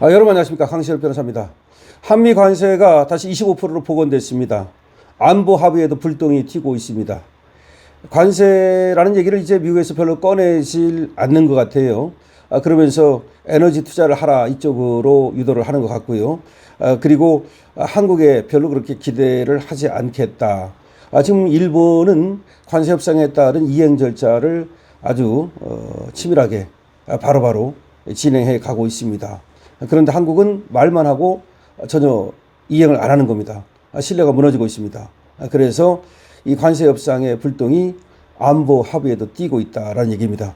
여러분 안녕하십니까. 강시열 변호사입니다. 한미 관세가 다시 25%로 복원됐습니다. 안보 합의에도 불똥이 튀고 있습니다. 관세라는 얘기를 이제 미국에서 별로 꺼내질 않는 것 같아요. 그러면서 에너지 투자를 하라 이쪽으로 유도를 하는 것 같고요. 그리고 한국에 별로 그렇게 기대를 하지 않겠다. 지금 일본은 관세 협상에 따른 이행 절차를 아주 치밀하게 바로바로 진행해 가고 있습니다. 그런데 한국은 말만 하고 전혀 이행을 안 하는 겁니다. 신뢰가 무너지고 있습니다. 그래서 이 관세 협상의 불똥이 안보 합의에도 띄고 있다라는 얘기입니다.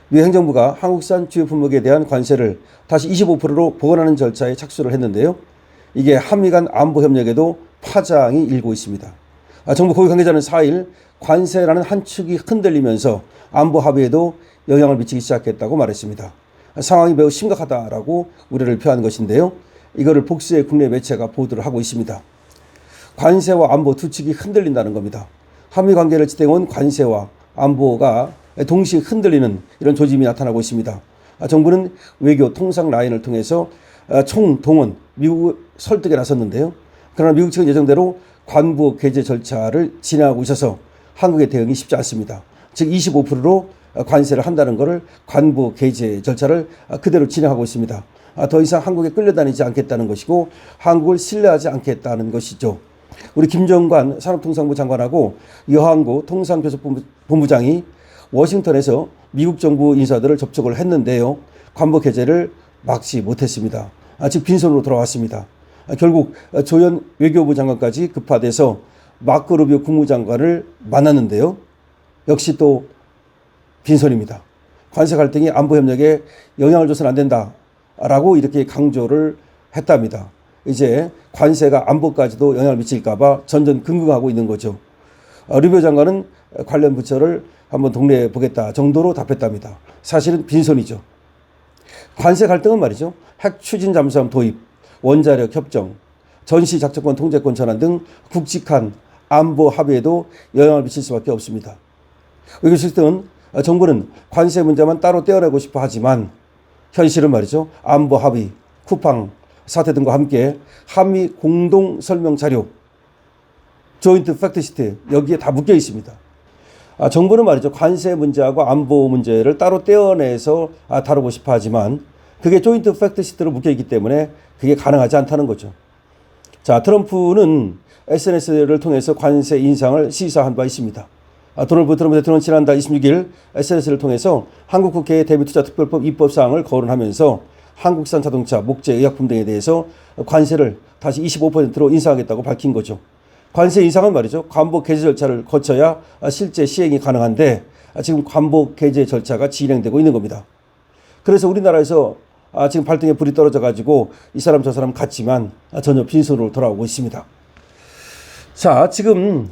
미 행정부가 한국산 주요 품목에 대한 관세를 다시 25%로 복원하는 절차에 착수를 했는데요. 이게 한미 간 안보 협력에도 파장이 일고 있습니다. 정부 고위 관계자는 4일 관세라는 한 축이 흔들리면서 안보 합의에도 영향을 미치기 시작했다고 말했습니다. 상황이 매우 심각하다라고 우려를 표한 것인데요. 이거를 복수의 국내 매체가 보도를 하고 있습니다. 관세와 안보 두 축이 흔들린다는 겁니다. 한미 관계를 지탱해온 관세와 안보가 동시에 흔들리는 이런 조짐이 나타나고 있습니다. 정부는 외교 통상 라인을 통해서 총동원, 미국 설득에 나섰는데요. 그러나 미국 측은 예정대로 관부 개제 절차를 진행하고 있어서 한국의 대응이 쉽지 않습니다. 즉 25%로 관세를 한다는 것을 관부 개제 절차를 그대로 진행하고 있습니다. 더 이상 한국에 끌려다니지 않겠다는 것이고 한국을 신뢰하지 않겠다는 것이죠. 우리 김정관 산업통상부 장관하고 여한구 통상교섭본부장이 워싱턴에서 미국 정부 인사들을 접촉을 했는데요. 관부 개제를 막지 못했습니다. 즉 빈손으로 돌아왔습니다. 결국 조현 외교부 장관까지 급파돼서 마크 루비오 국무장관을 만났는데요. 역시 또 빈손입니다. 관세 갈등이 안보 협력에 영향을 줘서는 안 된다라고 이렇게 강조를 했답니다. 이제 관세가 안보까지도 영향을 미칠까봐 전전긍긍하고 있는 거죠. 루비오 장관은 관련 부처를 한번 동래해 보겠다 정도로 답했답니다. 사실은 빈손이죠. 관세 갈등은 말이죠. 핵 추진 잠수함 도입, 원자력 협정, 전시 작전권 통제권 전환 등 굵직한 안보 합의에도 영향을 미칠 수밖에 없습니다. 외교실등은 정부는 관세 문제만 따로 떼어내고 싶어 하지만 현실은 말이죠. 안보 합의, 쿠팡 사태 등과 함께 한미 공동 설명 자료, 조인트 팩트시트 여기에 다 묶여 있습니다. 정부는 말이죠. 관세 문제하고 안보 문제를 따로 떼어내서 다루고 싶어 하지만 그게 조인트 팩트시트로 묶여 있기 때문에 그게 가능하지 않다는 거죠. 자, 트럼프는 SNS를 통해서 관세 인상을 시사한 바 있습니다. 도널드 트럼프 대통령은 지난달 26일 SNS를 통해서 한국 국회의 대미투자특별법 입법사항을 거론하면서 한국산 자동차, 목재, 의약품 등에 대해서 관세를 다시 25%로 인상하겠다고 밝힌 거죠. 관세 인상은 말이죠. 관복 개제 절차를 거쳐야 실제 시행이 가능한데 지금 관복 개제 절차가 진행되고 있는 겁니다. 그래서 우리나라에서 지금 발등에 불이 떨어져 가지고 이 사람 저 사람 갔지만 전혀 빈손으로 돌아오고 있습니다. 자, 지금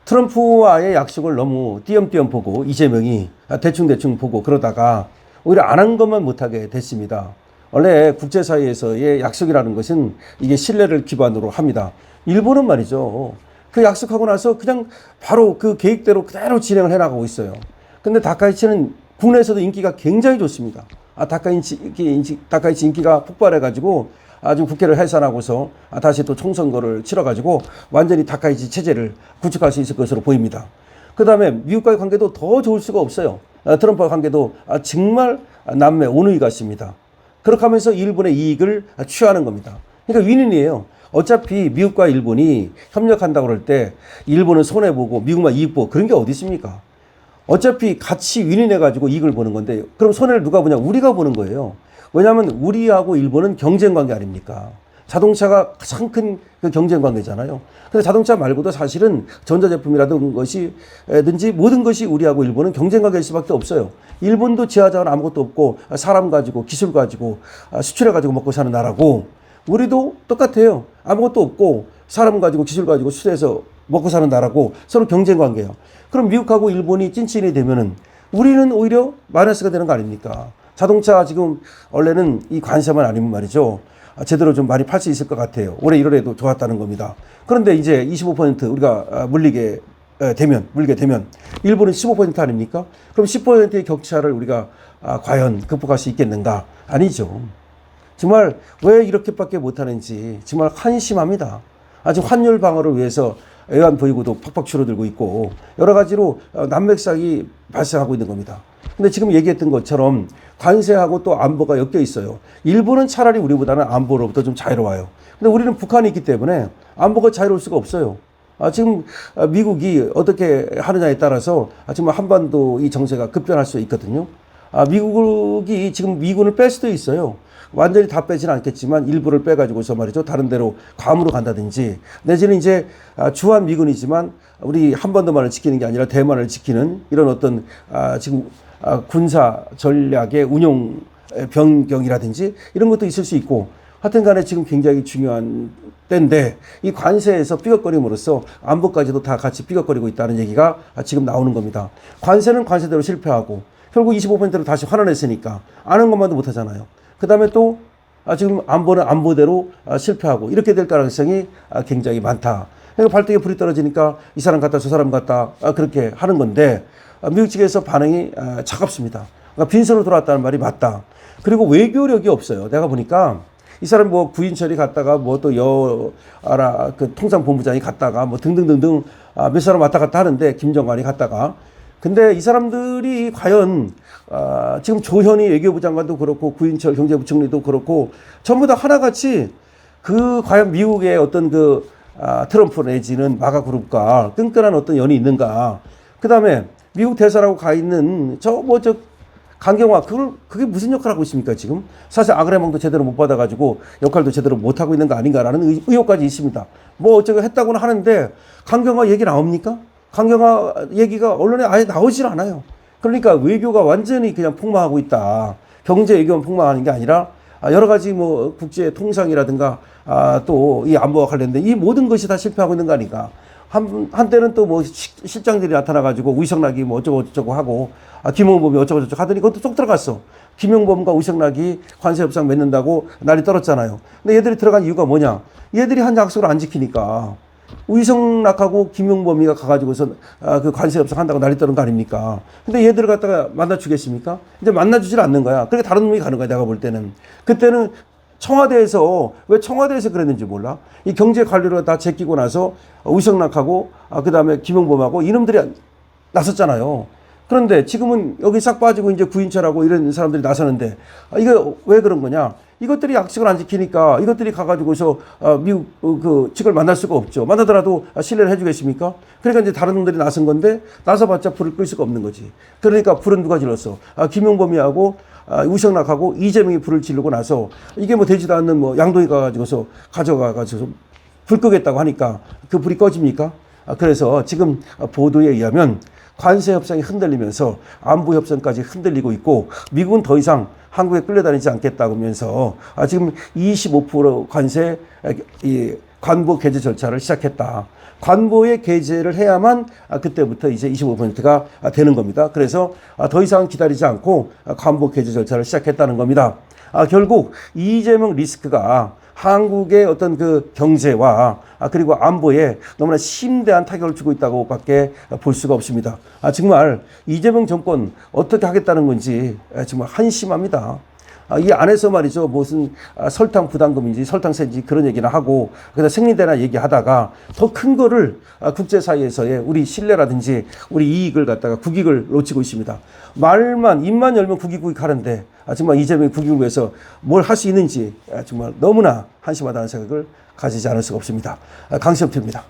트럼프와의 약속을 너무 띄엄띄엄 보고 이재명이 대충대충 보고 그러다가 오히려 안 한 것만 못하게 됐습니다. 원래 국제사회에서의 약속이라는 것은 이게 신뢰를 기반으로 합니다. 일본은 말이죠. 그 약속하고 나서 그냥 바로 그 계획대로 그대로 진행을 해나가고 있어요. 근데 다카이치는 국내에서도 인기가 굉장히 좋습니다. 다카이치 인기가 폭발해가지고 아주 국회를 해산하고서 다시 또 총선거를 치러가지고 완전히 다카이치 체제를 구축할 수 있을 것으로 보입니다. 그 다음에 미국과의 관계도 더 좋을 수가 없어요. 트럼프와 관계도 정말 남매 온누이 같습니다. 그렇게 하면서 일본의 이익을 취하는 겁니다. 그러니까 윈윈이에요. 어차피 미국과 일본이 협력한다고 그럴 때 일본은 손해보고 미국만 이익 보고 그런 게 어디 있습니까? 어차피 같이 윈윈해가지고 이익을 보는 건데 그럼 손해를 누가 보냐? 우리가 보는 거예요. 왜냐하면 우리하고 일본은 경쟁 관계 아닙니까? 자동차가 가장 큰 그 경쟁 관계잖아요. 그래서 자동차 말고도 사실은 전자제품이라든지 모든 것이 우리하고 일본은 경쟁 관계일 수밖에 없어요. 일본도 지하자원 아무것도 없고 사람 가지고 기술 가지고 수출해 가지고 먹고 사는 나라고 우리도 똑같아요. 아무것도 없고 사람 가지고 기술 가지고 수출해서 먹고 사는 나라고 서로 경쟁 관계예요. 그럼 미국하고 일본이 찐친이 되면은 우리는 오히려 마이너스가 되는 거 아닙니까? 자동차 지금 원래는 이 관세만 아니면 말이죠. 제대로 좀 많이 팔 수 있을 것 같아요. 올해 1월에도 좋았다는 겁니다. 그런데 이제 25% 우리가 물리게 되면 일본은 15% 아닙니까? 그럼 10%의 격차를 우리가 과연 극복할 수 있겠는가? 아니죠. 정말 왜 이렇게밖에 못하는지 정말 한심합니다. 지금 환율 방어를 위해서 외환 보유고도 팍팍 줄어들고 있고 여러 가지로 난맥상이 발생하고 있는 겁니다. 근데 지금 얘기했던 것처럼 관세하고 또 안보가 엮여 있어요. 일본은 차라리 우리보다는 안보로부터 좀 자유로워요. 근데 우리는 북한이 있기 때문에 안보가 자유로울 수가 없어요. 지금 미국이 어떻게 하느냐에 따라서 지금 한반도 이 정세가 급변할 수 있거든요. 미국이 지금 미군을 뺄 수도 있어요. 완전히 다 빼지는 않겠지만 일부를 빼가지고서 말이죠. 다른 데로 괌으로 간다든지 내지는 이제 주한 미군이지만 우리 한반도만을 지키는 게 아니라 대만을 지키는 이런 어떤 지금 군사 전략의 운용 변경이라든지 이런 것도 있을 수 있고 하여튼 간에 지금 굉장히 중요한 때인데 이 관세에서 삐걱거림으로써 안보까지도 다 같이 삐걱거리고 있다는 얘기가 지금 나오는 겁니다. 관세는 관세대로 실패하고 결국 25%로 다시 환원했으니까 아는 것만도 못하잖아요. 그 다음에 또 지금 안보는 안보대로 실패하고 이렇게 될 가능성이 굉장히 많다. 그러니까 발등에 불이 떨어지니까 이 사람 같다 저 사람 같다 그렇게 하는 건데 미국 측에서 반응이 차갑습니다. 그러니까 빈손으로 돌아왔다는 말이 맞다. 그리고 외교력이 없어요. 내가 보니까 이 사람 뭐 구인철이 갔다가 뭐 또 그 통상본부장이 갔다가 뭐 등등등등 몇 사람 왔다 갔다 하는데 김정관이 갔다가 근데 이 사람들이 과연 지금 조현희 외교부 장관도 그렇고 구인철 경제부총리도 그렇고 전부 다 하나같이 과연 미국의 어떤 트럼프 내지는 마가 그룹과 끈끈한 어떤 연이 있는가. 그 다음에 미국 대사라고 가 있는 강경화 그게 무슨 역할을 하고 있습니까 지금? 사실 아그레망도 제대로 못 받아가지고 역할도 제대로 못 하고 있는 거 아닌가라는 의혹까지 있습니다. 뭐 어쩌고 했다고는 하는데 강경화 얘기 나옵니까? 강경화 얘기가 언론에 아예 나오질 않아요. 그러니까 외교가 완전히 그냥 폭망하고 있다. 경제 외교만 폭망하는 게 아니라 여러 가지 뭐 국제 통상이라든가 또 이 안보와 관련된 이 모든 것이 다 실패하고 있는 거 아닌가. 한때는 또 뭐 실장들이 나타나가지고 우상락이 뭐 어쩌고 하고 김용범이 어쩌고 하더니 그것도 쏙 들어갔어. 김용범과 우상락이 관세 협상 맺는다고 난리 떨었잖아요. 근데 얘들이 들어간 이유가 뭐냐? 얘들이 한 약속을 안 지키니까. 우상락하고 김용범이가 가가지고서 그 관세 협상 한다고 난리 떠는 거 아닙니까? 근데 얘들을 갖다가 만나주겠습니까? 이제 만나주질 않는 거야. 그렇게 다른 놈이 가는 거야, 내가 볼 때는. 그때는 청와대에서, 왜 청와대에서 그랬는지 몰라? 이 경제 관리로 다 제끼고 나서 우상락하고, 그 다음에 김용범하고 이놈들이 나섰잖아요. 그런데 지금은 여기 싹 빠지고 이제 구인철하고 이런 사람들이 나서는데, 이거 왜 그런 거냐? 이것들이 약속을 안 지키니까 이것들이 가가지고서 미국 측을 만날 수가 없죠. 만나더라도 신뢰를 해주겠습니까? 그러니까 이제 다른 놈들이 나선 건데 나서봤자 불을 끌 수가 없는 거지. 그러니까 불은 누가 질렀어? 김용범이하고 우상락하고 이재명이 불을 지르고 나서 이게 뭐 되지도 않는 뭐 양동이 가가지고서 가져가가지고 불 끄겠다고 하니까 그 불이 꺼집니까? 그래서 지금 보도에 의하면 관세 협상이 흔들리면서 안보 협상까지 흔들리고 있고 미국은 더 이상 한국에 끌려다니지 않겠다고 하면서 지금 25% 관세 관보 개제 절차를 시작했다. 관보에 개제를 해야만 그때부터 이제 25%가 되는 겁니다. 그래서 더 이상 기다리지 않고 관보 개제 절차를 시작했다는 겁니다. 결국 이재명 리스크가 한국의 어떤 그 경제와 그리고 안보에 너무나 심대한 타격을 주고 있다고 밖에 볼 수가 없습니다. 정말 이재명 정권 어떻게 하겠다는 건지 정말 한심합니다. 이 안에서 말이죠. 무슨 설탕 부담금인지 설탕세인지 그런 얘기나 하고 그다음 생리대나 얘기하다가 더 큰 거를 국제사회에서의 우리 신뢰라든지 우리 이익을 갖다가 국익을 놓치고 있습니다. 입만 열면 국익 하는데 정말 이재명이 국익을 위해서 뭘 할 수 있는지 정말 너무나 한심하다는 생각을 가지지 않을 수가 없습니다. 강시엄표입니다.